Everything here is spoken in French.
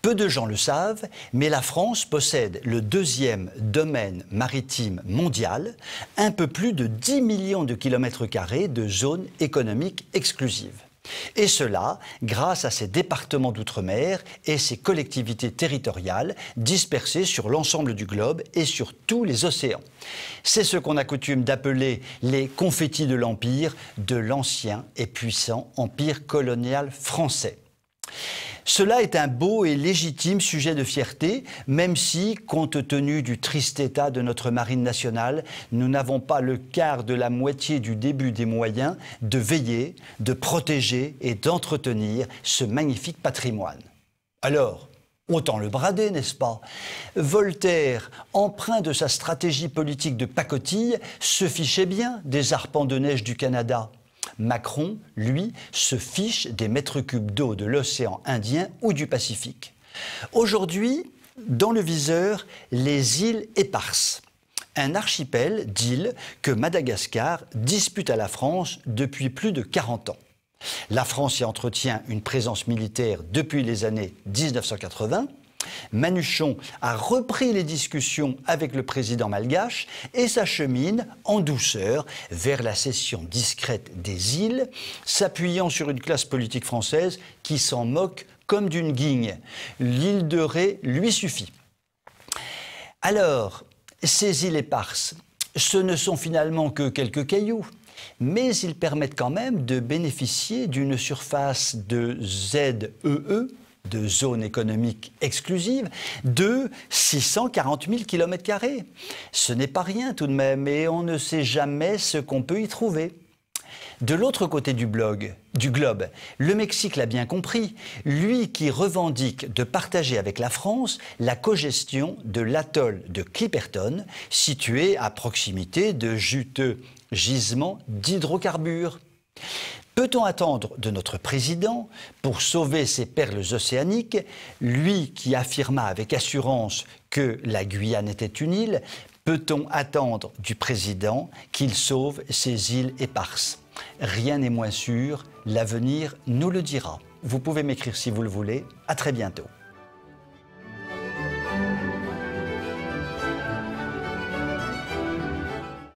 Peu de gens le savent, mais la France possède le deuxième domaine maritime mondial, un peu plus de 10 millions de kilomètres carrés de zone économique exclusive. Et cela grâce à ses départements d'outre-mer et ses collectivités territoriales dispersées sur l'ensemble du globe et sur tous les océans. C'est ce qu'on a coutume d'appeler les confettis de l'Empire, de l'ancien et puissant empire colonial français. Cela est un beau et légitime sujet de fierté, même si, compte tenu du triste état de notre marine nationale, nous n'avons pas le quart de la moitié du début des moyens de veiller, de protéger et d'entretenir ce magnifique patrimoine. Alors, autant le brader, n'est-ce pas? Voltaire, empreint de sa stratégie politique de pacotille, se fichait bien des arpents de neige du Canada. Macron, lui, se fiche des mètres cubes d'eau de l'océan Indien ou du Pacifique. Aujourd'hui, dans le viseur, les îles Éparses, un archipel d'îles que Madagascar dispute à la France depuis plus de 40 ans. La France y entretient une présence militaire depuis les années 1980. Manuchon a repris les discussions avec le président malgache et s'achemine en douceur vers la cession discrète des îles, s'appuyant sur une classe politique française qui s'en moque comme d'une guigne. L'île de Ré lui suffit. Alors, ces îles éparses, ce ne sont finalement que quelques cailloux, mais ils permettent quand même de bénéficier d'une surface de ZEE, de zone économique exclusive, de 640 000 km². Ce n'est pas rien tout de même, et on ne sait jamais ce qu'on peut y trouver. De l'autre côté du globe, le Mexique l'a bien compris, lui qui revendique de partager avec la France la cogestion de l'atoll de Clipperton, situé à proximité de juteux gisements d'hydrocarbures. Peut-on attendre de notre président, pour sauver ces perles océaniques, lui qui affirma avec assurance que la Guyane était une île, peut-on attendre du président qu'il sauve ces îles éparses? Rien n'est moins sûr, l'avenir nous le dira. Vous pouvez m'écrire si vous le voulez. À très bientôt.